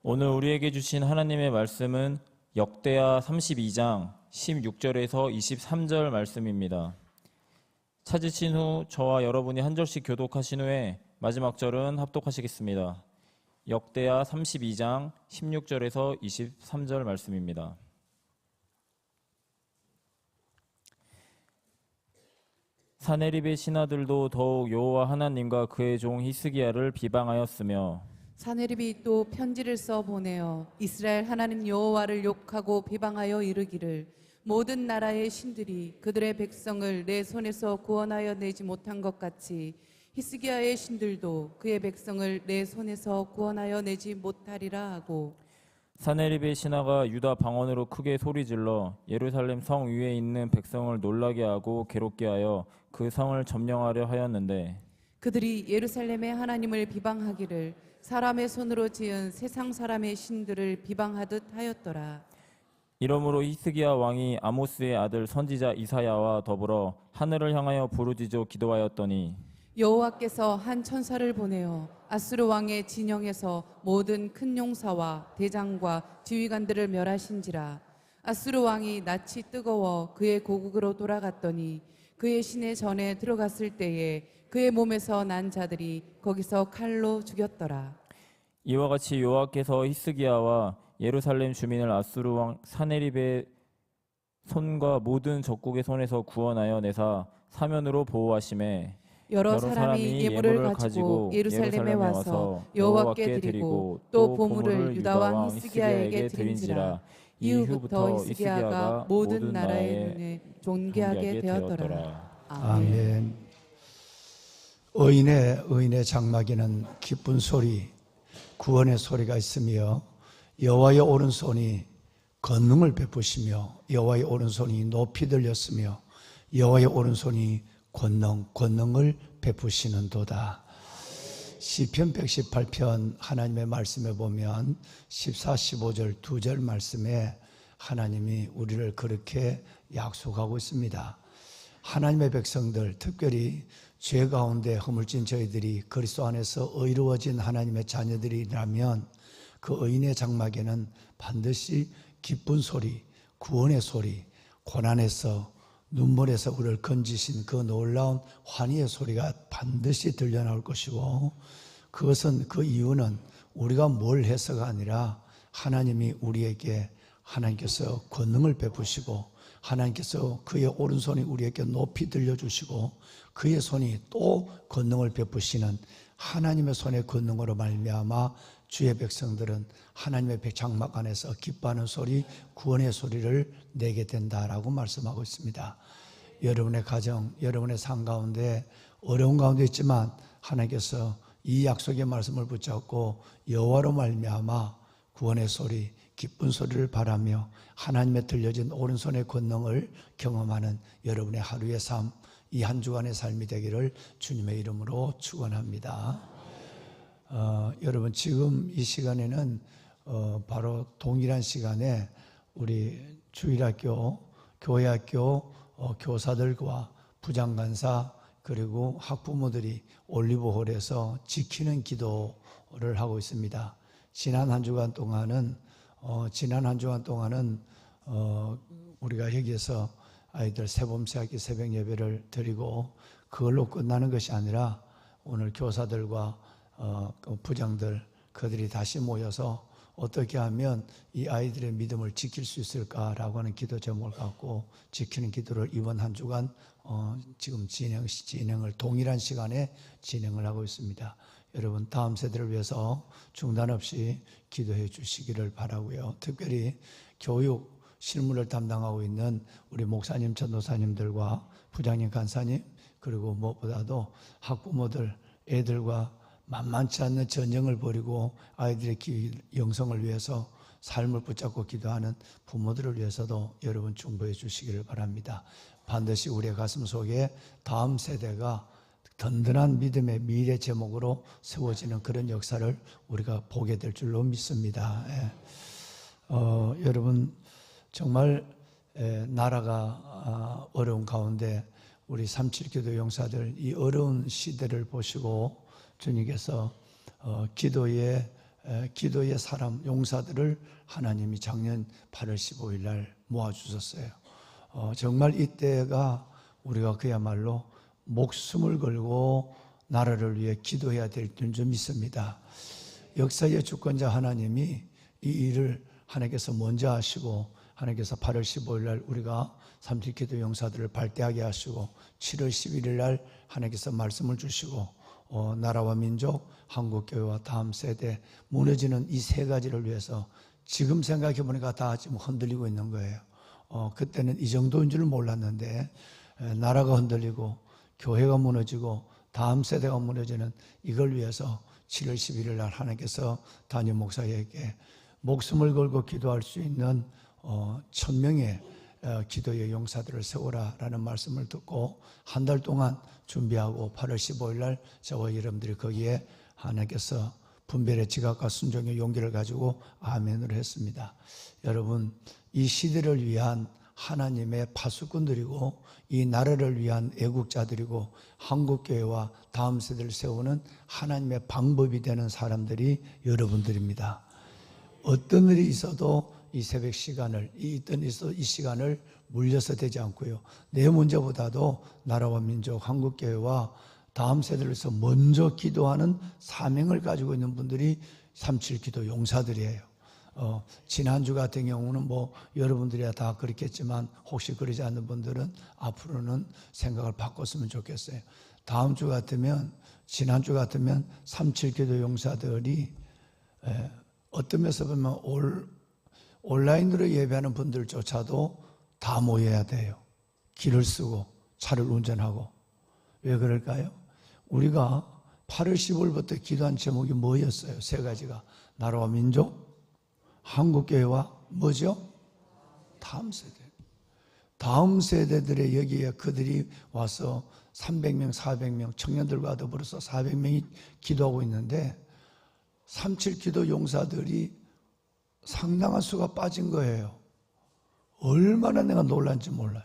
오늘 우리에게 주신 하나님의 말씀은 역대하 32장 16절에서 23절 말씀입니다. 찾으신 후 저와 여러분이 한 절씩 교독하신 후에 마지막 절은 합독하시겠습니다. 역대하 32장 16절에서 23절 말씀입니다. 사네립의 신하들도 더욱 여호와 하나님과 그의 종 히스기야를 비방하였으며 사네립이 또 편지를 써 보내어 이스라엘 하나님 여호와를 욕하고 비방하여 이르기를 모든 나라의 신들이 그들의 백성을 내 손에서 구원하여 내지 못한 것 같이 히스기야의 신들도 그의 백성을 내 손에서 구원하여 내지 못하리라 하고, 사네립의 신하가 유다 방언으로 크게 소리질러 예루살렘 성 위에 있는 백성을 놀라게 하고 괴롭게 하여 그 성을 점령하려 하였는데 그들이 예루살렘의 하나님을 비방하기를 사람의 손으로 지은 세상 사람의 신들을 비방하듯 하였더라. 이러므로 히스기야 왕이 아모스의 아들 선지자 이사야와 더불어 하늘을 향하여 부르짖어 기도하였더니 여호와께서 한 천사를 보내어 아수르 왕의 진영에서 모든 큰 용사와 대장과 지휘관들을 멸하신지라. 아수르 왕이 낯이 뜨거워 그의 고국으로 돌아갔더니 그의 시내 전에 들어갔을 때에 그의 몸에서 난 자들이 거기서 칼로 죽였더라. 이와 같이 여호와께서 히스기야와 예루살렘 주민을 아수르 왕 사네립의 손과 모든 적국의 손에서 구원하여 내사 사면으로 보호하심에 여러 사람이 예물을 가지고 예루살렘에 와서 여호와께 드리고 또 보물을 유다 왕 히스기야에게 드린지라. 이후부터 히스기야가 모든 나라의 눈에 존귀하게 되었더라. 아멘. 의인의 장막에는 기쁜 소리, 구원의 소리가 있으며 여호와의 오른손이 권능을 베푸시며 여호와의 오른손이 높이 들렸으며 여호와의 오른손이 권능을 베푸시는도다. 시편 118편 하나님의 말씀에 보면 14, 15절 두 절 말씀에 하나님이 우리를 그렇게 약속하고 있습니다. 하나님의 백성들, 특별히 죄 가운데 허물진 저희들이 그리스도 안에서 의로워진 하나님의 자녀들이라면 그 의인의 장막에는 반드시 기쁜 소리, 구원의 소리, 고난에서 눈물에서 우리를 건지신 그 놀라운 환희의 소리가 반드시 들려나올 것이고, 그것은 그 이유는 우리가 뭘 해서가 아니라 하나님이 우리에게 하나님께서 권능을 베푸시고 하나님께서 그의 오른손이 우리에게 높이 들려주시고 그의 손이 또 권능을 베푸시는 하나님의 손의 권능으로 말미암아 주의 백성들은 하나님의 장막 안에서 기뻐하는 소리, 구원의 소리를 내게 된다라고 말씀하고 있습니다. 여러분의 가정, 여러분의 삶 가운데 어려운 가운데 있지만 하나님께서 이 약속의 말씀을 붙잡고 여호와로 말미암아 구원의 소리, 기쁜 소리를 바라며 하나님의 들려진 오른손의 권능을 경험하는 여러분의 하루의 삶, 이 한 주간의 삶이 되기를 주님의 이름으로 축원합니다. 여러분, 지금 이 시간에는 바로 동일한 시간에 우리 주일학교, 교회학교 교사들과 부장간사 그리고 학부모들이 올리브홀에서 지키는 기도를 하고 있습니다. 지난 한 주간 동안은 우리가 여기에서 아이들 새봄새학기 새벽 예배를 드리고 그걸로 끝나는 것이 아니라 오늘 교사들과 부장들 그들이 다시 모여서 어떻게 하면 이 아이들의 믿음을 지킬 수 있을까라고 하는 기도 제목을 갖고 지키는 기도를 이번 한 주간 지금 진행을 동일한 시간에 진행을 하고 있습니다. 여러분, 다음 세대를 위해서 중단 없이 기도해 주시기를 바라고요. 특별히 교육 실무를 담당하고 있는 우리 목사님, 전도사님들과 부장님, 간사님 그리고 무엇보다도 학부모들, 애들과 만만치 않는 전쟁을 벌이고 아이들의 영성을 위해서 삶을 붙잡고 기도하는 부모들을 위해서도 여러분 중보해 주시기를 바랍니다. 반드시 우리의 가슴 속에 다음 세대가 든든한 믿음의 미래 제목으로 세워지는 그런 역사를 우리가 보게 될 줄로 믿습니다. 여러분, 정말 나라가 어려운 가운데 우리 37교도 용사들 이 어려운 시대를 보시고 주님께서 기도의 기도의 사람, 용사들을 하나님이 작년 8월 15일 날 모아주셨어요. 정말 이때가 우리가 그야말로 목숨을 걸고 나라를 위해 기도해야 될 줄 믿습니다. 역사의 주권자 하나님이 이 일을 하나님께서 먼저 하시고, 하나님께서 8월 15일 날 우리가 3.7 기도 용사들을 발대하게 하시고, 7월 11일 날 하나님께서 말씀을 주시고, 나라와 민족, 한국교회와 다음 세대 무너지는 이 세 가지를 위해서 지금 생각해 보니까 다 지금 흔들리고 있는 거예요. 그때는 이 정도인 줄 몰랐는데 나라가 흔들리고 교회가 무너지고 다음 세대가 무너지는 이걸 위해서 7월 11일 날 하나님께서 담임 목사에게 목숨을 걸고 기도할 수 있는 1000명의 기도의 용사들을 세우라라는 말씀을 듣고 한 달 동안 준비하고 8월 15일 날 저와 여러분들이 거기에 하나님께서 분별의 지각과 순종의 용기를 가지고 아멘을 했습니다. 여러분, 이 시대를 위한 하나님의 파수꾼들이고 이 나라를 위한 애국자들이고 한국교회와 다음 세대를 세우는 하나님의 방법이 되는 사람들이 여러분들입니다. 어떤 일이 있어도 이 새벽 시간을, 이 시간을 물려서 되지 않고요. 내 문제보다도 나라와 민족, 한국교회와 다음 세대를 위해서 먼저 기도하는 사명을 가지고 있는 분들이 3.7 기도 용사들이에요. 지난주 같은 경우는 여러분들이 다 그렇겠지만 혹시 그러지 않는 분들은 앞으로는 생각을 바꿨으면 좋겠어요. 다음 주 같으면, 지난주 같으면 3.7 기도 용사들이 어떤 면에서 보면 온라인으로 예배하는 분들조차도 다 모여야 돼요. 길을 쓰고 차를 운전하고. 왜 그럴까요? 우리가 8월 15일부터 기도한 제목이 뭐였어요? 세 가지가. 나라와 민족, 한국교회와 뭐죠? 다음 세대. 다음 세대들의 여기에 그들이 와서 300명, 400명, 청년들과 더불어서 400명이 기도하고 있는데 3.7 기도 용사들이 상당한 수가 빠진 거예요. 얼마나 내가 놀란지 몰라요.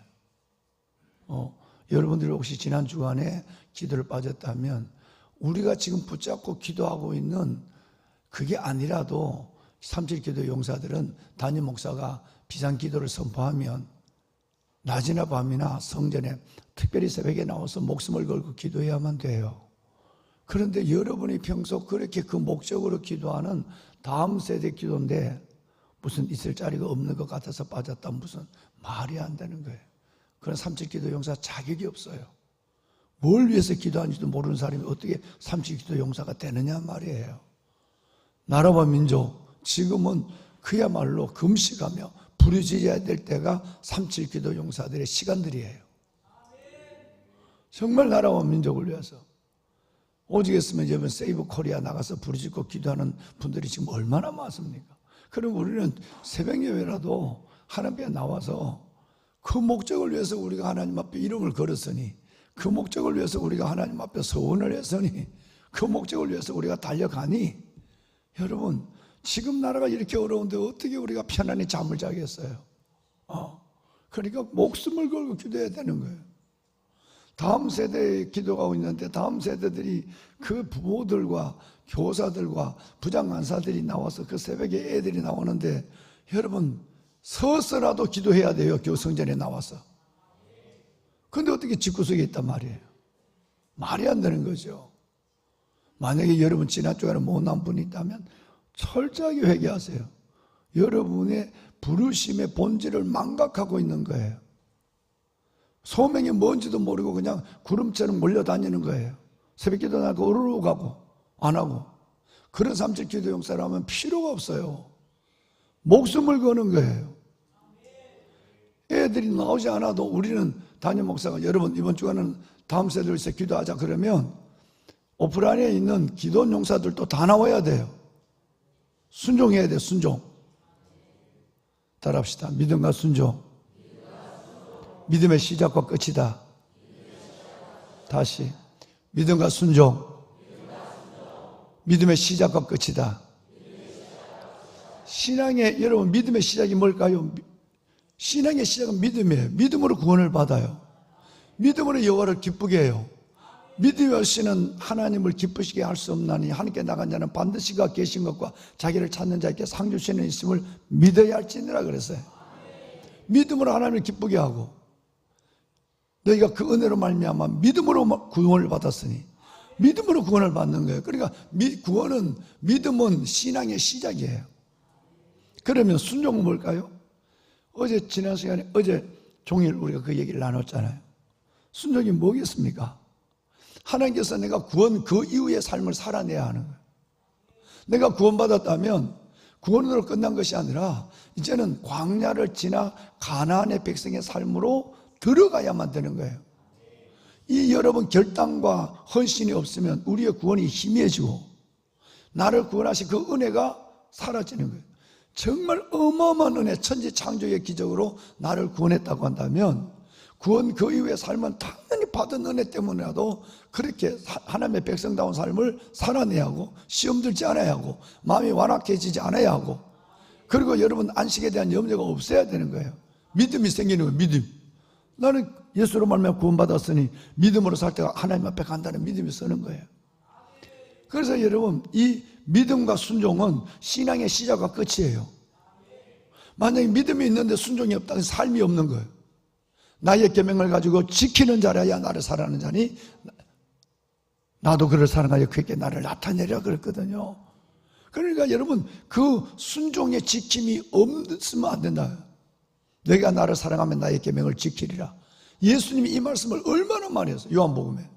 여러분들이 혹시 지난 주간에 기도를 빠졌다면 우리가 지금 붙잡고 기도하고 있는 그게 아니라도 3.7 기도 용사들은 담임 목사가 비상기도를 선포하면 낮이나 밤이나 성전에 특별히 새벽에 나와서 목숨을 걸고 기도해야만 돼요. 그런데 여러분이 평소 그렇게 그 목적으로 기도하는 다음 세대 기도인데 무슨 있을 자리가 없는 것 같아서 빠졌다, 무슨 말이 안 되는 거예요. 그런 3.7 기도 용사 자격이 없어요. 뭘 위해서 기도하는지도 모르는 사람이 어떻게 3.7 기도 용사가 되느냐 말이에요. 나라와 민족, 지금은 그야말로 금식하며 부르짖어야 될 때가 3.7 기도 용사들의 시간들이에요. 정말 나라와 민족을 위해서. 오직 했으면 이번 세이브 코리아 나가서 부르짖고 기도하는 분들이 지금 얼마나 많습니까? 그럼 우리는 새벽 예배라도 하나님 앞에 나와서 그 목적을 위해서 우리가 하나님 앞에 이름을 걸었으니, 그 목적을 위해서 우리가 하나님 앞에 서원을 했으니, 그 목적을 위해서 우리가 달려가니, 여러분 지금 나라가 이렇게 어려운데 어떻게 우리가 편안히 잠을 자겠어요? 그러니까 목숨을 걸고 기도해야 되는 거예요. 다음 세대에 기도하고 있는데 다음 세대들이 그 부모들과 교사들과 부장간사들이 나와서 그 새벽에 애들이 나오는데 여러분 서서라도 기도해야 돼요. 교성전에 나와서. 그런데 어떻게 집구석에 있단 말이에요? 말이 안 되는 거죠. 만약에 여러분 지난주에는 못난 분이 있다면 철저하게 회개하세요. 여러분의 부르심의 본질을 망각하고 있는 거예요. 소명이 뭔지도 모르고 그냥 구름처럼 몰려다니는 거예요. 새벽기도 나고 으르르 가고 안 하고. 그런 3.7 기도 용사라면 필요가 없어요. 목숨을 거는 거예요. 애들이 나오지 않아도 우리는 담임 목사가 여러분 이번 주간은 다음 세대를 위해서 기도하자 그러면 오프라인에 있는 기도 용사들도 다 나와야 돼요. 순종해야 돼요. 순종. 따라합시다. 믿음과 순종. 믿음의 시작과 끝이다. 다시. 믿음과 순종. 믿음의 시작과 끝이다. 신앙의 여러분 믿음의 시작이 뭘까요? 신앙의 시작은 믿음이에요. 믿음으로 구원을 받아요. 믿음으로 여호와를 기쁘게 해요. 믿음이 없이는 하나님을 기쁘시게 할 수 없나니 하나님께 나간 자는 반드시 그가 계신 것과 자기를 찾는 자에게 상 주시는 있음을 믿어야 할지니라 그랬어요. 믿음으로 하나님을 기쁘게 하고 너희가 그 은혜로 말미암아 믿음으로 구원을 받았으니 믿음으로 구원을 받는 거예요. 그러니까 믿음은 신앙의 시작이에요. 그러면 순종은 뭘까요? 지난 시간에 어제 종일 우리가 그 얘기를 나눴잖아요. 순종이 뭐겠습니까? 하나님께서 내가 구원 그 이후의 삶을 살아내야 하는 거예요. 내가 구원받았다면 구원으로 끝난 것이 아니라 이제는 광야를 지나 가나안의 백성의 삶으로 들어가야만 되는 거예요. 이 여러분 결단과 헌신이 없으면 우리의 구원이 희미해지고 나를 구원하신 그 은혜가 사라지는 거예요. 정말 어마어마한 은혜, 천지 창조의 기적으로 나를 구원했다고 한다면 구원 그 이후의 삶은 당연히 받은 은혜 때문이라도 그렇게 하나님의 백성다운 삶을 살아내야 하고 시험 들지 않아야 하고 마음이 완악해지지 않아야 하고 그리고 여러분 안식에 대한 염려가 없어야 되는 거예요. 믿음이 생기는 거예요. 믿음. 나는 예수로 말미암아 구원받았으니 믿음으로 살 때가 하나님 앞에 간다는 믿음이 서는 거예요. 그래서 여러분 이 믿음과 순종은 신앙의 시작과 끝이에요. 만약에 믿음이 있는데 순종이 없다면 삶이 없는 거예요. 나의 계명을 가지고 지키는 자라야 나를 사랑하는 자니 나도 그를 사랑하여 그에게 나를 나타내려 그랬거든요. 그러니까 여러분 그 순종의 지킴이 없으면 안 된다. 내가 나를 사랑하면 나의 계명을 지키리라. 예수님이 이 말씀을 얼마나 많이 했어요. 요한복음에.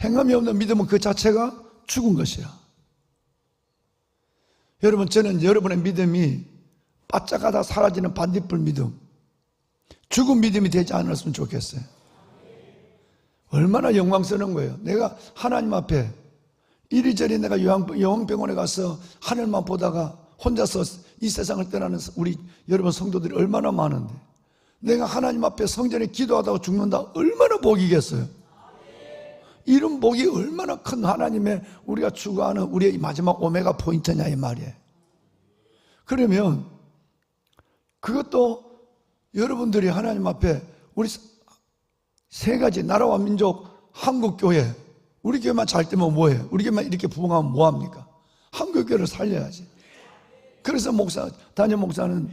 행함이 없는 믿음은 그 자체가 죽은 것이야. 여러분 저는 여러분의 믿음이 바짝하다 사라지는 반딧불 믿음, 죽은 믿음이 되지 않았으면 좋겠어요. 얼마나 영광스러운 거예요. 내가 하나님 앞에 이리저리 내가 영병원에 가서 하늘만 보다가 혼자서 이 세상을 떠나는 우리 여러분 성도들이 얼마나 많은데 내가 하나님 앞에 성전에 기도하다가 죽는다 얼마나 복이겠어요. 이런 복이 얼마나 큰 하나님의 우리가 추구하는 우리의 마지막 오메가 포인트냐 이 말이에요. 그러면 그것도 여러분들이 하나님 앞에 우리 세 가지 나라와 민족 한국교회 우리 교회만 잘 되면 뭐해요? 우리 교회만 이렇게 부흥하면 뭐합니까? 한국교회를 살려야지. 그래서 담임 목사는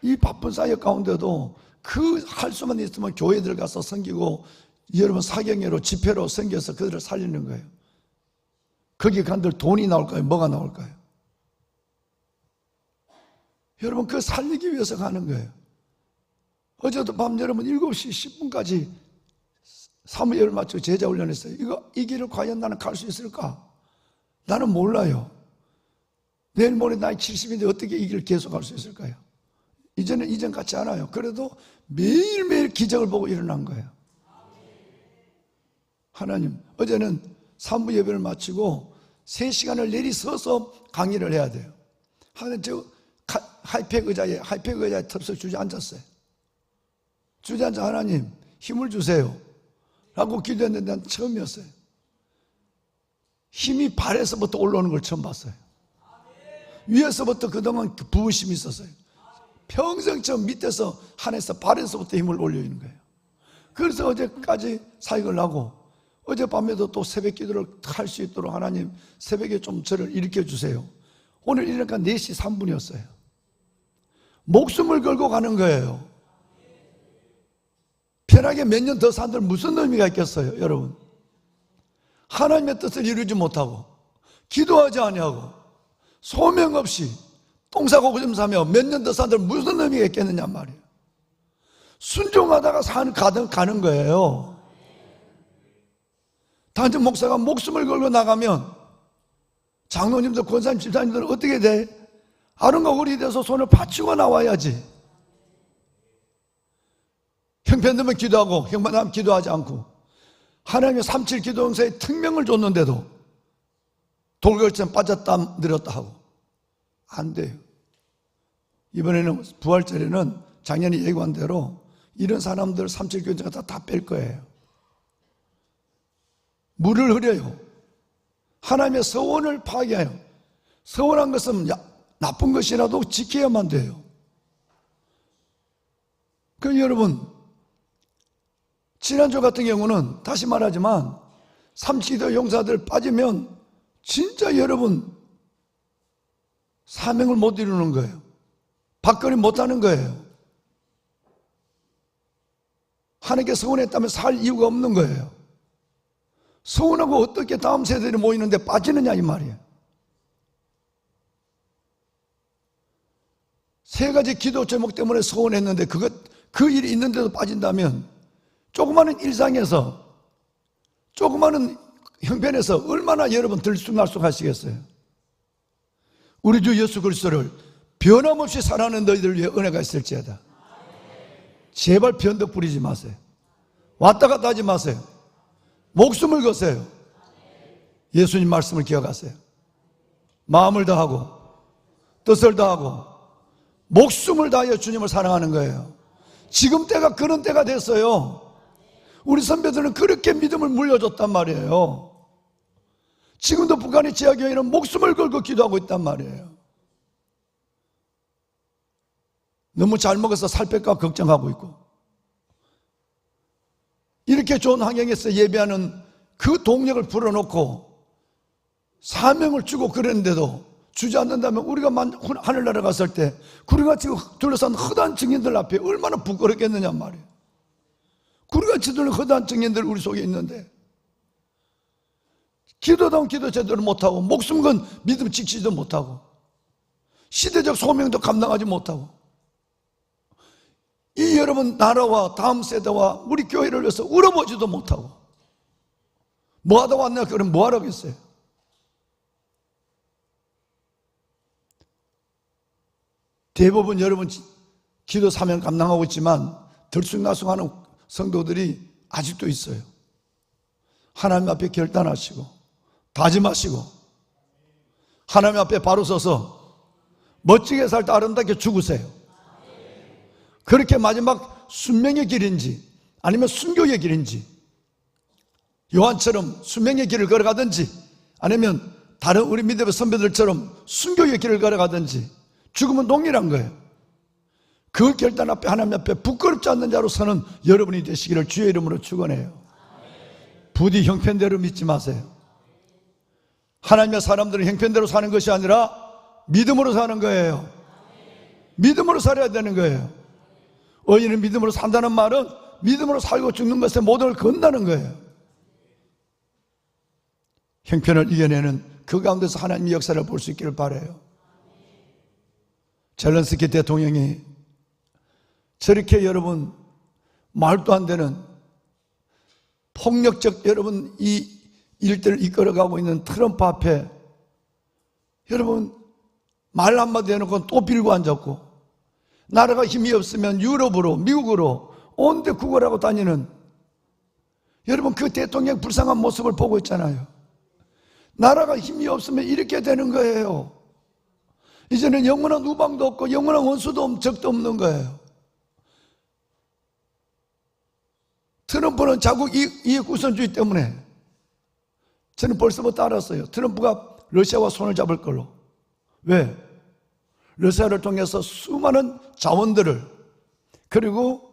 이 바쁜 사역 가운데도 그 할 수만 있으면 교회들 가서 섬기고 여러분 사경회로 집회로 섬겨서 그들을 살리는 거예요. 거기 간들 돈이 나올까요? 뭐가 나올까요? 여러분 그 살리기 위해서 가는 거예요. 어제도 밤 여러분 7시 10분까지 사무엘을 맞추고 제자 훈련했어요. 이 길을 과연 나는 갈 수 있을까? 나는 몰라요. 내일 모레 나이 70인데 어떻게 이 길을 계속 갈 수 있을까요? 이제는 이전 같지 않아요. 그래도 매일매일 기적을 보고 일어난 거예요. 하나님, 어제는 산부 예배를 마치고 3시간을 내리서서 강의를 해야 돼요. 하나님, 저 하이팩 의자에 탑석 주저앉았어요. 주저앉아 하나님 힘을 주세요 라고 기도했는데 난 처음이었어요. 힘이 발에서부터 올라오는 걸 처음 봤어요. 위에서부터 그동안 부으심이 있었어요. 평생 처음 밑에서 한에서 발에서부터 힘을 올려주는 거예요. 그래서 어제까지 사역을 하고 어젯밤에도 또 새벽 기도를 할 수 있도록 하나님 새벽에 좀 저를 일으켜 주세요. 오늘 일어나니까 4시 3분이었어요. 목숨을 걸고 가는 거예요. 편하게 몇 년 더 산들 무슨 의미가 있겠어요, 여러분? 하나님의 뜻을 이루지 못하고 기도하지 아니하고 소명 없이 똥싸고 오줌 싸며 몇 년 더 산들 무슨 의미가 있겠느냐 말이에요. 순종하다가 가는 거예요. 단지 목사가 목숨을 걸고 나가면 장로님들, 권사님, 집사님들은 어떻게 돼? 아름과 홀이 돼서 손을 받치고 나와야지. 형편되면 기도하고 형편하면 기도하지 않고 하나님의 3.7 기도 용사에 특명을 줬는데도 돌결점 빠졌다 늘었다 하고 안 돼요. 이번에는 부활절에는 작년에 예고한 대로 이런 사람들 3.7 기도 용사가 다 뺄 거예요. 물을 흐려요. 하나님의 서원을 파괴해요. 서원한 것은 나쁜 것이라도 지켜야만 돼요. 그럼 여러분 지난주 같은 경우는 다시 말하지만 삼치기도 용사들 빠지면 진짜 여러분 사명을 못 이루는 거예요. 박거리 못하는 거예요. 하나님께 서운했다면 살 이유가 없는 거예요. 서운하고 어떻게 다음 세대들이 모이는데 빠지느냐 이 말이에요. 세 가지 기도 제목 때문에 서운했는데 그 일이 있는데도 빠진다면 조그마한 일상에서 조그마한 형편에서 얼마나 여러분 들쑥날쑥 하시겠어요? 우리 주 예수 그리스도를 변함없이 사랑하는 너희들 위해 은혜가 있을지어다. 제발 변덕 부리지 마세요. 왔다 갔다 하지 마세요. 목숨을 거세요. 예수님 말씀을 기억하세요. 마음을 다하고 뜻을 다하고 목숨을 다하여 주님을 사랑하는 거예요. 지금 때가 그런 때가 됐어요. 우리 선배들은 그렇게 믿음을 물려줬단 말이에요. 지금도 북한의 지하교회는 목숨을 걸고 기도하고 있단 말이에요. 너무 잘 먹어서 살 뺄까 걱정하고 있고, 이렇게 좋은 환경에서 예배하는 그 동력을 불어넣고 사명을 주고 그랬는데도 주지 않는다면 우리가 하늘나라 갔을 때 구리같이 둘러싼 허다한 증인들 앞에 얼마나 부끄럽겠느냐 말이에요. 구리같이 둘러싼 허다한 증인들 우리 속에 있는데 기도다운 기도 제대로 못하고 목숨 건 믿음 지키지도 못하고 시대적 소명도 감당하지 못하고 이 여러분 나라와 다음 세대와 우리 교회를 위해서 울어보지도 못하고 뭐하다 왔냐 그럼 뭐하라고 했어요? 대부분 여러분 기도 사명 감당하고 있지만 들쑥날쑥하는 성도들이 아직도 있어요. 하나님 앞에 결단하시고 다짐하시고 하나님 앞에 바로 서서 멋지게 살 때 아름답게 죽으세요. 그렇게 마지막 순명의 길인지 아니면 순교의 길인지 요한처럼 순명의 길을 걸어가든지 아니면 다른 우리 믿음의 선배들처럼 순교의 길을 걸어가든지 죽음은 동일한 거예요. 그 결단 앞에 하나님 앞에 부끄럽지 않는 자로 서는 여러분이 되시기를 주의 이름으로 축원해요. 부디 형편대로 믿지 마세요. 하나님의 사람들은 형편대로 사는 것이 아니라 믿음으로 사는 거예요. 믿음으로 살아야 되는 거예요. 의인은 믿음으로 산다는 말은 믿음으로 살고 죽는 것에 모든 걸 건다는 거예요. 형편을 이겨내는 그 가운데서 하나님의 역사를 볼 수 있기를 바라요. 젤렌스키 대통령이 저렇게 여러분 말도 안 되는 폭력적 여러분 이 일들을 이끌어가고 있는 트럼프 앞에 여러분 말 한마디 해놓고 또 빌고 앉았고 나라가 힘이 없으면 유럽으로 미국으로 온데 구걸하고 다니는 여러분 그 대통령 불쌍한 모습을 보고 있잖아요. 나라가 힘이 없으면 이렇게 되는 거예요. 이제는 영원한 우방도 없고 영원한 원수도 적도 없는 거예요. 트럼프는 자국 이익 우선주의 때문에 저는 벌써부터 알았어요. 트럼프가 러시아와 손을 잡을 걸로. 왜? 러시아를 통해서 수많은 자원들을 그리고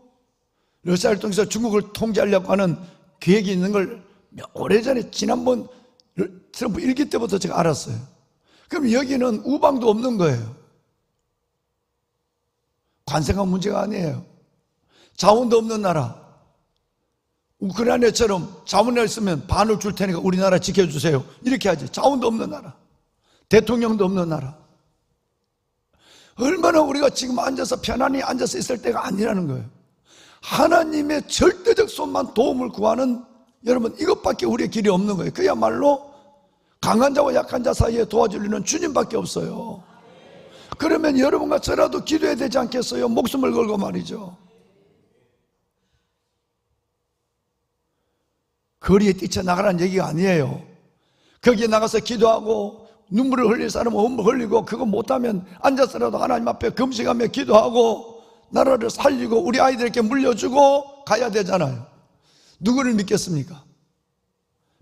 러시아를 통해서 중국을 통제하려고 하는 계획이 있는 걸 오래전에 지난번 트럼프 1기 때부터 제가 알았어요. 그럼 여기는 우방도 없는 거예요. 관세가 문제가 아니에요. 자원도 없는 나라. 우크라이나처럼 자원이 있으면 반을 줄 테니까 우리나라 지켜주세요. 이렇게 하지. 자원도 없는 나라. 대통령도 없는 나라. 얼마나 우리가 지금 앉아서 편안히 앉아서 있을 때가 아니라는 거예요. 하나님의 절대적 손만 도움을 구하는 여러분 이것밖에 우리의 길이 없는 거예요. 그야말로 강한 자와 약한 자 사이에 도와주려는 주님밖에 없어요. 그러면 여러분과 저라도 기도해야 되지 않겠어요? 목숨을 걸고 말이죠. 거리에 뛰쳐나가라는 얘기가 아니에요. 거기에 나가서 기도하고 눈물을 흘릴 사람은 눈물 흘리고 그거 못하면 앉아서라도 하나님 앞에 금식하며 기도하고 나라를 살리고 우리 아이들에게 물려주고 가야 되잖아요. 누구를 믿겠습니까?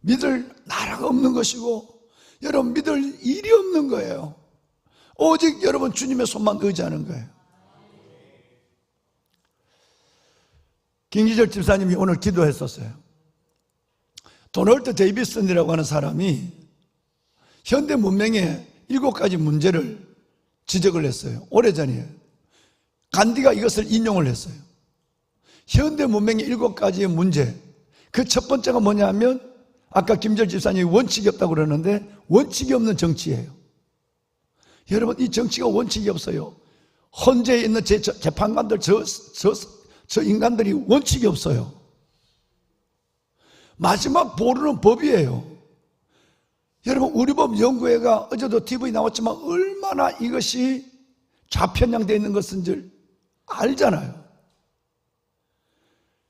믿을 나라가 없는 것이고 여러분 믿을 일이 없는 거예요. 오직 여러분 주님의 손만 의지하는 거예요. 김기절 집사님이 오늘 기도했었어요. 도널드 데이비슨이라고 하는 사람이 현대 문명의 7가지 문제를 지적을 했어요. 오래전이에요. 간디가 이것을 인용을 했어요. 현대 문명의 7가지의 문제, 그 첫 번째가 뭐냐면 아까 김절 집사님이 원칙이 없다고 그러는데 원칙이 없는 정치예요. 여러분, 이 정치가 원칙이 없어요. 헌재에 있는 재판관들, 저 인간들이 원칙이 없어요. 마지막 보루는 법이에요. 여러분, 우리 법 연구회가 어제도 TV 나왔지만 얼마나 이것이 좌편향되어 있는 것인지 알잖아요.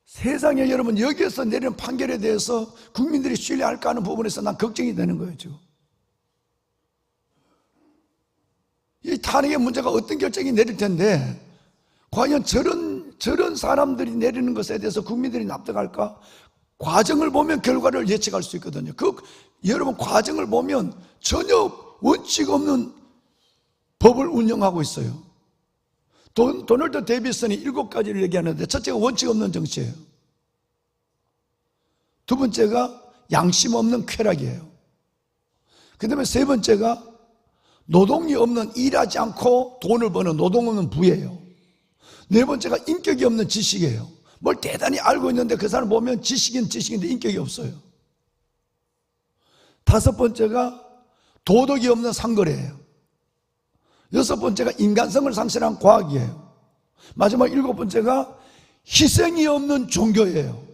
세상에 여러분, 여기에서 내리는 판결에 대해서 국민들이 신뢰할까 하는 부분에서 난 걱정이 되는 거예요, 지금. 이 탄핵의 문제가 어떤 결정이 내릴 텐데 과연 저런 사람들이 내리는 것에 대해서 국민들이 납득할까? 과정을 보면 결과를 예측할 수 있거든요. 여러분, 과정을 보면 전혀 원칙 없는 법을 운영하고 있어요. 도널드 데이비슨이 7가지를 얘기하는데 첫째가 원칙 없는 정치예요. 두 번째가 양심 없는 쾌락이에요. 그 다음에 세 번째가 노동이 없는, 일하지 않고 돈을 버는 노동 없는 부예요. 네 번째가 인격이 없는 지식이에요. 뭘 대단히 알고 있는데 그 사람 보면 지식인데 인격이 없어요. 다섯 번째가 도덕이 없는 상거래예요. 여섯 번째가 인간성을 상실한 과학이에요. 마지막 7번째가 희생이 없는 종교예요.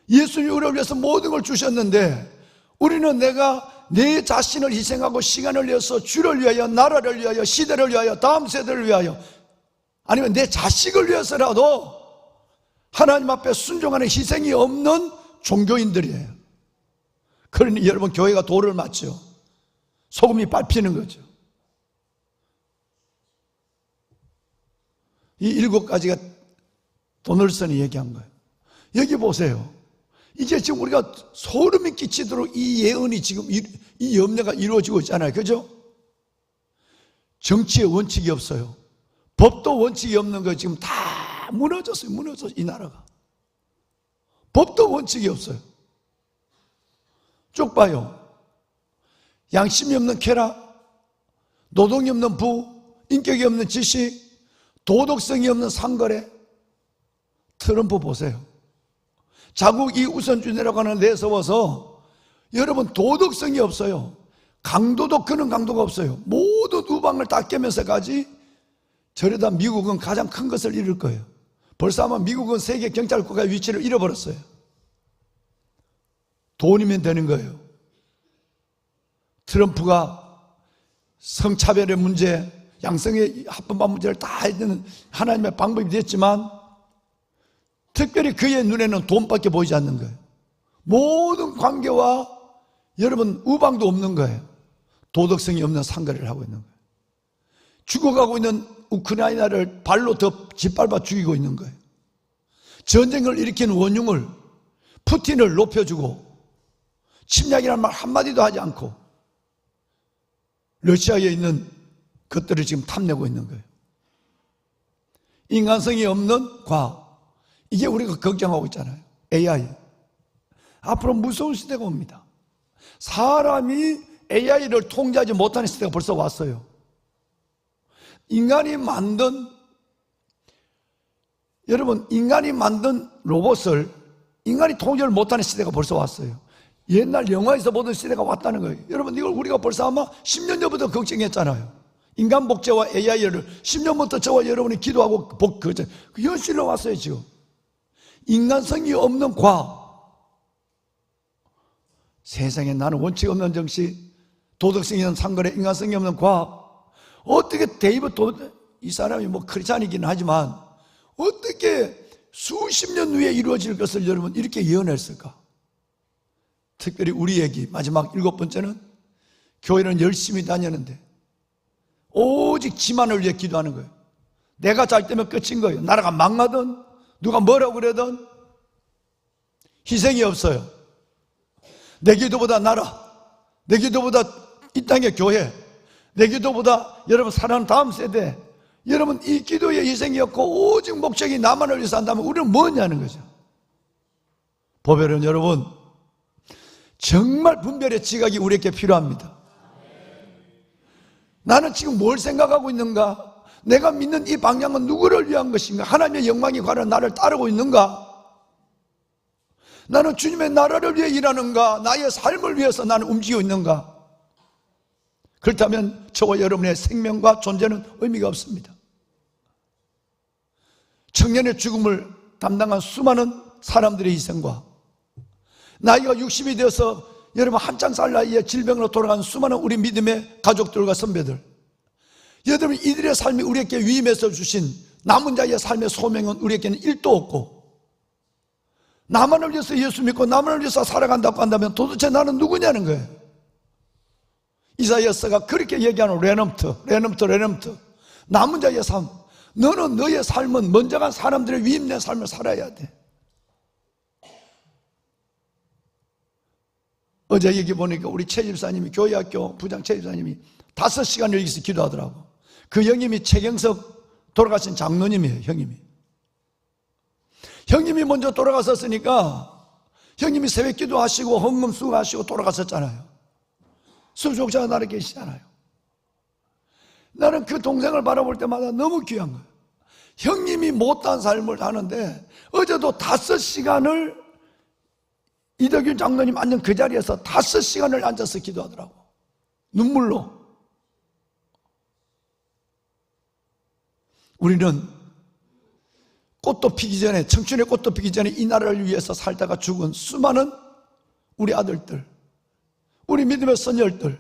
예수님이 우리를 위해서 모든 걸 주셨는데 우리는 내가 내 자신을 희생하고 시간을 내서 주를 위하여, 나라를 위하여, 시대를 위하여, 다음 세대를 위하여, 아니면 내 자식을 위해서라도 하나님 앞에 순종하는 희생이 없는 종교인들이에요. 그러니 여러분, 교회가 돌을 맞죠. 소금이 밟히는 거죠. 이 7가지가 도널슨이 얘기한 거예요. 여기 보세요. 이게 지금 우리가 소름이 끼치도록 이 예언이 지금 이 염려가 이루어지고 있잖아요. 그죠? 정치에 원칙이 없어요. 법도 원칙이 없는 거 지금 다 무너졌어요. 무너졌어요. 이 나라가. 법도 원칙이 없어요. 쭉 봐요. 양심이 없는 쾌락, 노동이 없는 부, 인격이 없는 지식, 도덕성이 없는 상거래. 트럼프 보세요. 자국이 우선순위라고 하는 데 내세워서 여러분, 도덕성이 없어요. 강도도 그런 강도가 없어요. 모든 우방을 다 깨면서까지 저러다 미국은 가장 큰 것을 잃을 거예요. 벌써 아마 미국은 세계 경찰국가의 위치를 잃어버렸어요. 돈이면 되는 거예요. 트럼프가 성차별의 문제, 양성의 합법화 문제를 다 해주는 하나님의 방법이 됐지만 특별히 그의 눈에는 돈밖에 보이지 않는 거예요. 모든 관계와 여러분 우방도 없는 거예요. 도덕성이 없는 상거래를 하고 있는 거예요. 죽어가고 있는 우크라이나를 발로 더 짓밟아 죽이고 있는 거예요. 전쟁을 일으킨 원흉을, 푸틴을 높여주고 침략이라는 말 한마디도 하지 않고 러시아에 있는 것들을 지금 탐내고 있는 거예요. 인간성이 없는 과학, 이게 우리가 걱정하고 있잖아요. AI. 앞으로 무서운 시대가 옵니다. 사람이 AI를 통제하지 못하는 시대가 벌써 왔어요. 여러분, 인간이 만든 로봇을 인간이 통제를 못하는 시대가 벌써 왔어요. 옛날 영화에서 보던 시대가 왔다는 거예요. 여러분, 이걸 우리가 벌써 아마 10년 전부터 걱정했잖아요. 인간 복제와 AI를 10년부터 저와 여러분이 기도하고 그 현실로 왔어요, 지금. 인간성이 없는 과학. 세상에 나는 원칙 없는 정치, 도덕성이 없는 상거래, 인간성이 없는 과학. 어떻게 이 사람이 뭐 크리스찬이긴 하지만 어떻게 수십 년 후에 이루어질 것을 여러분 이렇게 예언했을까? 특별히 우리 얘기 마지막 7번째는 교회는 열심히 다녔는데 오직 지만을 위해 기도하는 거예요. 내가 잘 때면 끝인 거예요. 나라가 망하든 누가 뭐라고 그러든 희생이 없어요. 내 기도보다 나라, 내 기도보다 이 땅의 교회, 내 기도보다 여러분 사랑하는 다음 세대, 여러분, 이 기도의 희생이었고 오직 목적이 나만을 위해서 한다면 우리는 뭐냐는 거죠. 보배는 여러분, 정말 분별의 지각이 우리에게 필요합니다. 나는 지금 뭘 생각하고 있는가? 내가 믿는 이 방향은 누구를 위한 것인가? 하나님의 영광이 과연 나를 따르고 있는가? 나는 주님의 나라를 위해 일하는가? 나의 삶을 위해서 나는 움직이고 있는가? 그렇다면 저와 여러분의 생명과 존재는 의미가 없습니다. 청년의 죽음을 담당한 수많은 사람들의 희생과 나이가 60이 되어서 여러분 한창 살 나이에 질병으로 돌아간 수많은 우리 믿음의 가족들과 선배들, 여러분 이들의 삶이 우리에게 위임해서 주신 남은 자의 삶의 소명은 우리에게는 1도 없고, 나만을 위해서 예수 믿고 나만을 위해서 살아간다고 한다면 도대체 나는 누구냐는 거예요. 이사야서가 그렇게 얘기하는 레넘트, 남은 자의 삶. 너는 너의 삶은 먼저 간 사람들의 위임된 삶을 살아야 돼. 어제 여기 보니까 우리 최 집사님이, 교회학교 부장 최 집사님이 5시간을 여기서 기도하더라고. 그 형님이 최경석 돌아가신 장로님이에요. 형님이 먼저 돌아가셨으니까 형님이 새벽 기도하시고 헌금 수고하시고 돌아가셨잖아요. 수족자가 나를 계시잖아요. 나는 그 동생을 바라볼 때마다 너무 귀한 거예요. 형님이 못한 삶을 사는데 어제도 5시간을 이덕윤 장로님 앉은 그 자리에서 5시간을 앉아서 기도하더라고. 눈물로. 우리는 꽃도 피기 전에, 청춘의 꽃도 피기 전에 이 나라를 위해서 살다가 죽은 수많은 우리 아들들, 우리 믿음의 선열들,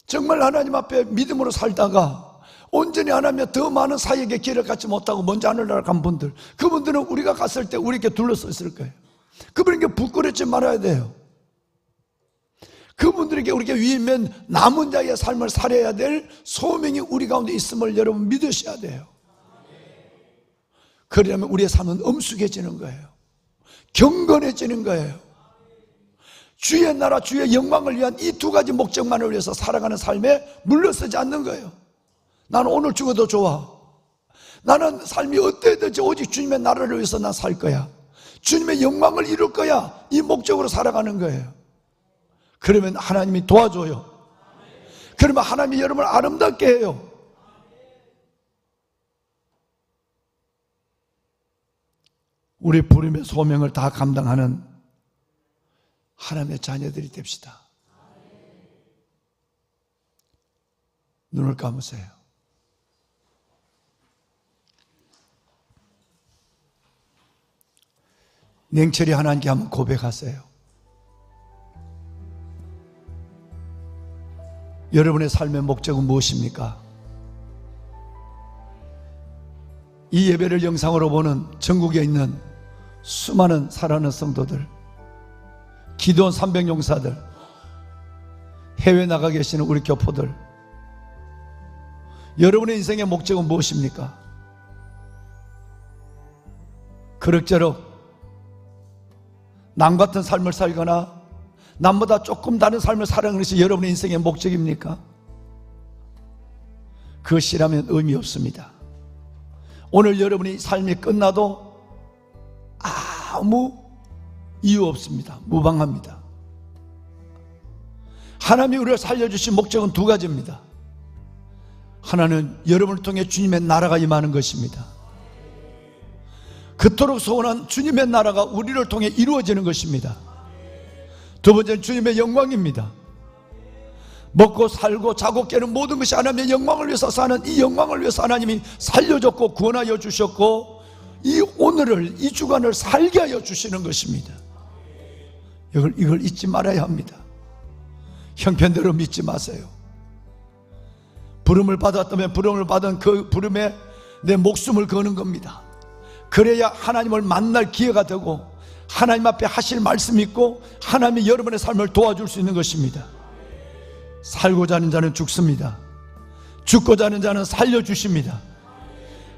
정말 하나님 앞에 믿음으로 살다가 온전히 하나님의 더 많은 사역의 길을 갖지 못하고 먼저 하늘나라 간 분들, 그분들은 우리가 갔을 때 우리에게 둘러서 있을 거예요. 그분에게 부끄럽지 말아야 돼요. 그분들에게 우리에게 위임된 남은 자의 삶을 살아야 될 소명이 우리 가운데 있음을 여러분 믿으셔야 돼요. 그러려면 우리의 삶은 엄숙해지는 거예요. 경건해지는 거예요. 주의 나라, 주의 영광을 위한 이 2가지 목적만을 위해서 살아가는 삶에 물러서지 않는 거예요. 나는 오늘 죽어도 좋아. 나는 삶이 어때든지 오직 주님의 나라를 위해서 난 살 거야. 주님의 영광을 이룰 거야. 이 목적으로 살아가는 거예요. 그러면 하나님이 도와줘요. 그러면 하나님이 여러분을 아름답게 해요. 우리 부름의 소명을 다 감당하는 하나님의 자녀들이 됩시다. 눈을 감으세요. 냉철히 하나님께 한번 고백하세요. 여러분의 삶의 목적은 무엇입니까? 이 예배를 영상으로 보는 전국에 있는 수많은 사랑하는 성도들, 기도원 300용사들, 해외 나가 계시는 우리 교포들, 여러분의 인생의 목적은 무엇입니까? 그럭저럭 남 같은 삶을 살거나 남보다 조금 다른 삶을 살아가는 것이 여러분의 인생의 목적입니까? 그것이라면 의미 없습니다. 오늘 여러분의 삶이 끝나도 아무 이유 없습니다. 무방합니다. 하나님이 우리를 살려주신 목적은 2가지입니다. 하나는 여러분을 통해 주님의 나라가 임하는 것입니다. 그토록 소원한 주님의 나라가 우리를 통해 이루어지는 것입니다. 2번째는 주님의 영광입니다. 먹고 살고 자고 깨는 모든 것이 하나님의 영광을 위해서 사는 이 영광을 위해서 하나님이 살려줬고 구원하여 주셨고 이 오늘을, 이 주간을 살게 하여 주시는 것입니다. 이걸 잊지 말아야 합니다. 형편대로 믿지 마세요. 부름을 받았다면 부름을 받은 그 부름에 내 목숨을 거는 겁니다. 그래야 하나님을 만날 기회가 되고 하나님 앞에 하실 말씀이 있고 하나님이 여러분의 삶을 도와줄 수 있는 것입니다. 살고자 하는 자는 죽습니다. 죽고자 하는 자는 살려주십니다.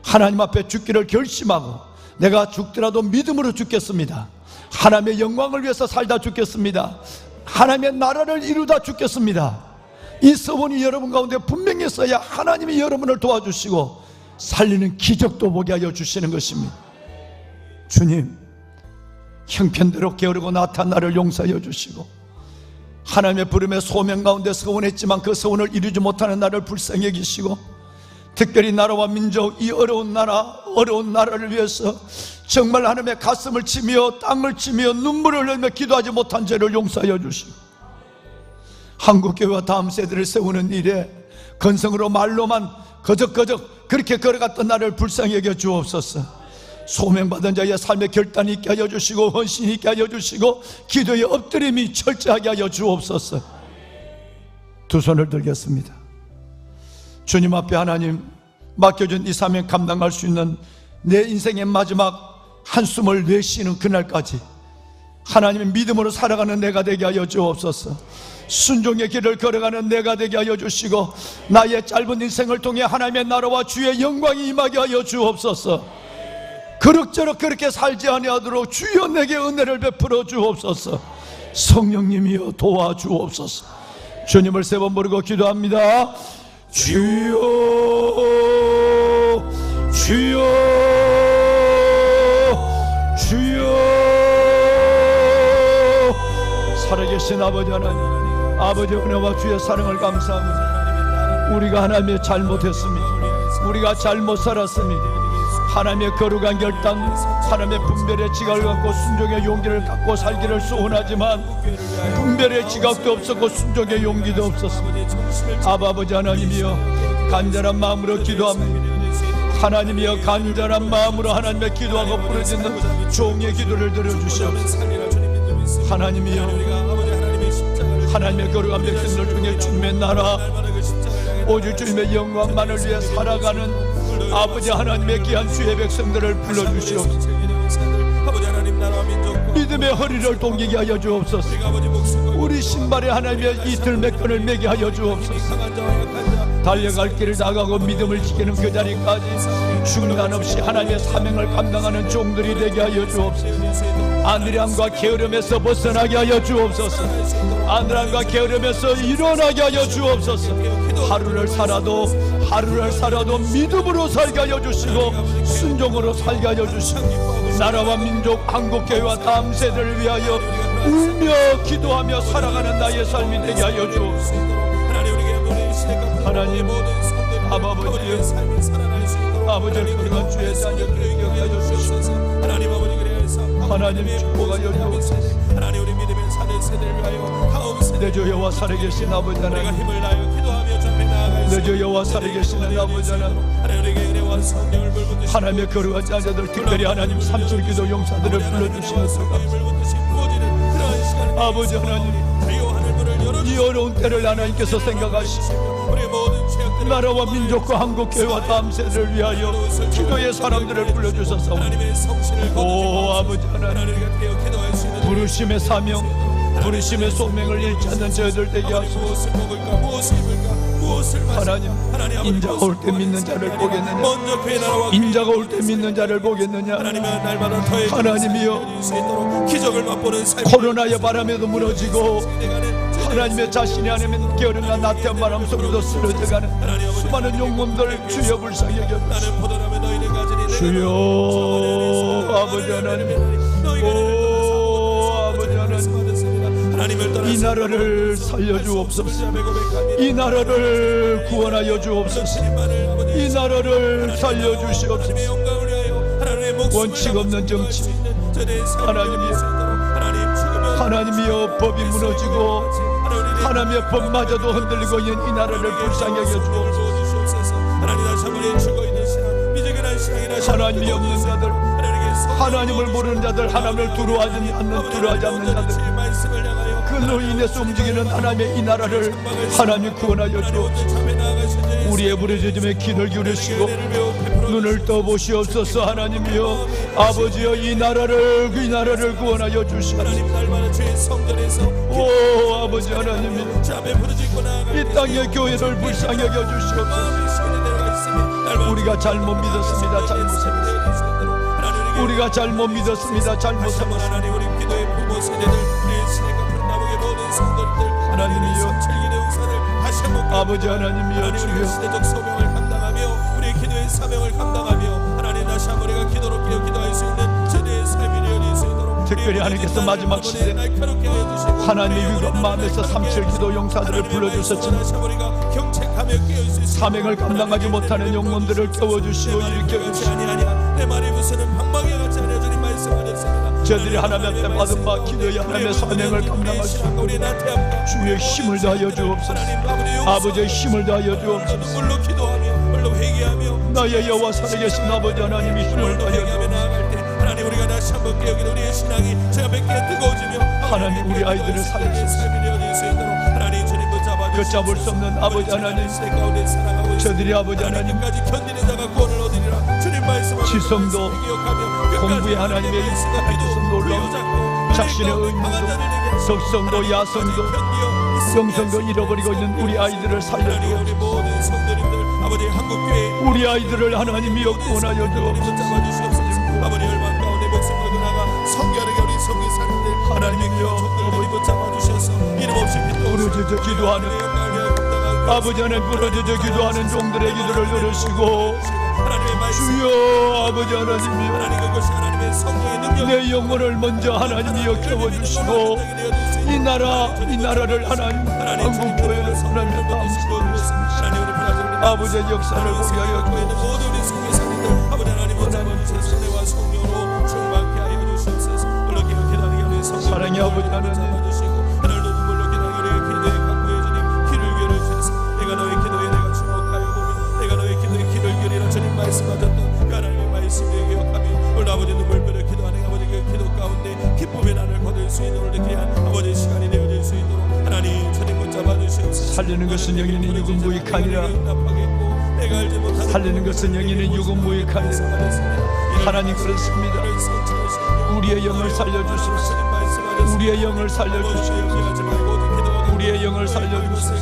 하나님 앞에 죽기를 결심하고 내가 죽더라도 믿음으로 죽겠습니다. 하나님의 영광을 위해서 살다 죽겠습니다. 하나님의 나라를 이루다 죽겠습니다. 이 서원이 여러분 가운데 분명히 있어야 하나님이 여러분을 도와주시고 살리는 기적도 보게 하여 주시는 것입니다. 주님, 형편대로 게으르고 나타난 나를 용서하여 주시고 하나님의 부름의 소명 가운데 서원했지만 그 서원을 이루지 못하는 나를 불쌍히 여기시고 특별히 나라와 민족, 이 어려운 나라를 위해서 정말 하나님의 가슴을 치며 땅을 치며 눈물을 흘리며 기도하지 못한 죄를 용서하여 주시고 한국교회와 다음 세대를 세우는 일에 건성으로 말로만 거적거적 그렇게 걸어갔던 나를 불쌍히 여겨 주옵소서. 소명받은 자의 삶의 결단이 있게 하여 주시고 헌신이 있게 하여 주시고 기도의 엎드림이 철저하게 하여 주옵소서. 두 손을 들겠습니다. 주님 앞에 하나님 맡겨준 이 사명 감당할 수 있는 내 인생의 마지막 한숨을 내쉬는 그날까지 하나님의 믿음으로 살아가는 내가 되게 하여 주옵소서. 순종의 길을 걸어가는 내가 되게 하여 주시고 나의 짧은 인생을 통해 하나님의 나라와 주의 영광이 임하게 하여 주옵소서. 그럭저럭 그렇게 살지 아니하도록 주여 내게 은혜를 베풀어 주옵소서. 성령님이여 도와주옵소서. 주님을 세 번 부르고 기도합니다. 주여 주여 주여. 살아계신 아버지 하나님, 아버지 은혜와 주의 사랑을 감사합니다. 우리가 하나님의 잘못했습니다. 우리가 잘못 살았습니다. 하나님의 거룩한 결단, 하나님의 분별의 지각을 갖고 순종의 용기를 갖고 살기를 소원하지만 분별의 지각도 없었고 순종의 용기도 없었습니다. 아버지 하나님이여 간절한 마음으로 기도합니다. 하나님이여 간절한 마음으로 하나님의 기도하고 부르짖는 종의 기도를 들어주시옵소서. 하나님이여 하나님의 거룩한 백성들 중에 주님의 나라 오직 주님의 영광만을 위해 살아가는 아버지 하나님의 귀한 주의 백성들을 불러주시옵소서. 믿음의 허리를 동기게 하여 주옵소서. 우리 신발에 하나님의 이 들매끈을 매게 하여 주옵소서. 달려갈 길을 나가고 믿음을 지키는 그 자리까지 중단 없이 하나님의 사명을 감당하는 종들이 되게 하여 주옵소서. 안일함과 게으름에서 벗어나게 하여 주옵소서. 안일함과 게으름에서 일어나게 하여 주옵소서. 하루를 살아도 믿음으로 살게 하여 주시고 순종으로 살게 하여 주시고 나라와 민족 한국교회와 다음 세대를 위하여 울며 기도하며 살아가는 나의 삶이 되게 하여 주옵소서. 하나님 아버지를 거룩한 주의 자녀들을 기억해 하여 주시옵소서. 하나님 축복하여 주옵소서. 내 주 여호와 살아계신 아버지 하나님, 내 주 여호와 살아계시는 아버지 하나님, 하나님의 거룩한 자녀들 특별히 하나님 삼천 기도 용사들을 불러주시옵소서. 아버지 하나님, 이 어려운 때를 하나님께서 생각하시고 나라와 민족과 한국교회와 다음 세대를 위하여 기도의 사람들을 불러주셔서 오 아버지 하나님, 부르심의 사명, 부르심의 소명을 잃지 않는 저희들 되게 하소서. 하나님, 인자가 올 때 믿는 자를 보겠느냐? 인자가 올 때 믿는 자를 보겠느냐? 하나님이여, 코로나의 바람에도 무너지고 하나님의 자신이 아니면 게으름과 나태한 바람 속에도 쓰러져가는 수많은 영혼들 주여 불쌍히 여겨주시고 주여 아버지 하나님, 오 아버지 하나님, 이 나라를 살려주옵소서. 이 나라를 구원하여 주옵소서. 이 나라를 살려주시옵소서. 원칙 없는 정치, 하나님이여 법이 무너지고 하나님의 법마저도 흔들리고 있는 이 나라를 불쌍히 여겨주옵소서. 하나님이 없는 자들, 하나님을 모르는 자들, 하나님을 두려워하지 않는 자들, 그로 인해서 움직이는 하나님의 이 나라를 하나님 구원하여 주옵소서. 우리의 부르짖음에 귀를 기울이시고 눈을 떠보시옵소서. 하나님이여 아버지여, 이 나라를 구원하여 주시옵소서. 오 아버지 하나님이여, 이 땅의 교회를 불쌍히 여겨주시옵소서. 우리가 잘못 믿었습니다. 우리가 잘못 믿었습니다. 남북의 모든 성도들 하나님의 성철기도 용사를 다시 한번 아버지 하나님이여 주여 시대적 소명을 감당하며 우리의 기도의 사명을 감당하며 하나님 다시 한번 우리가 기도로 깨어 기도할 수 있는 저희의 삶이 되어질 수 있도록 특별히 하나님께서 마지막 시대 하나님 위급 마음에서 37 기도 용사들을 불러주셨지만 사명을 감당하지 못하는 영혼들을 깨워주시고 일깨워주시고 내 말이 무슨 방망이 같지 않아 주님 말씀하셨습니다. 저들이 하나님 앞에 받은 바 기도의 하나님의 사명을 감당할 수 있도록 주의 힘을 다하여 주옵소서. 아버지의 힘을 다하여 주옵소서. 눈물로 기도하며 물로 회개하며 나의 여호와 살아계신 아버지 하나님이 힘을 다하여 주옵소서. 하나님 우리가 다시 한번 깨우기를 우리의 신앙이 제가 뵙게 뜨거워지며 하나님 우리 아이들을 살리소서. 하나님 주님 걷잡을 수 없는 아버지 하나님 저들이 아버지 하나님까지 견디는 자가 구원을 얻으리라 주님 말씀하시고 지성도 공부의 하나님의 하나님께서 놀라운 자신의 의무도 적성도 야성도 영성도 잃어버리고 있는 우리 아이들을 살려주옵소서. 아버지 한국교회 우리 아이들을 하나님이여 구원하여 주옵소서. 아버지 열방 가운데 목숨 걸고 나가 성결하게 우리 성교사님들 하나님이여 종들을 붙잡아주셔서 이름 없이 부르짖어 기도하는 아버지 하나님 부르짖어 기도하는 종들의 기도를 들으시고 주여 아버지 하나님이여 하나님 그것이 하나님의 성령의 능력 내 영혼을 먼저 하나님이여 깨워주시고 이 나라를 하나님 한국교회를 하나님의 담으시고 아버지의 역사를 보게 하여 주옵소서. 모든 우리 성교사님들 아버지 하나님 붙잡아주셔서 내와 성령으로 충만케 하여 주시옵소서. 물론 기도하게 우리 성령 사랑의 아버지 하나님 하늘도 눈물로 기도하게 우리의 기도에 간구해 주님 귀를 기울여주셔서 내가 너의 기도에 내가 주목하여 보며 내가 너의 기도에 귀를 기울이라 주님 말씀하셨던 그 하나님의 말씀을 기억하며 오늘 아버지 눈물별을 기도하는 아버지 그 기도 가운데 기쁨의 날을 거둘 수 있도록 귀한 아버지의 시간이 되어질 수 있도록 하나님 주님 붙잡아 주시옵소서. 살리는 것은 영인의 육은 무익하니라 살리는 것은 영인의 육은 무익하니라 하나님 그렇습니다. 우리의 영을 살려주소서. 우리의 영을 살려주소서. 우리의 영을 살려주소서.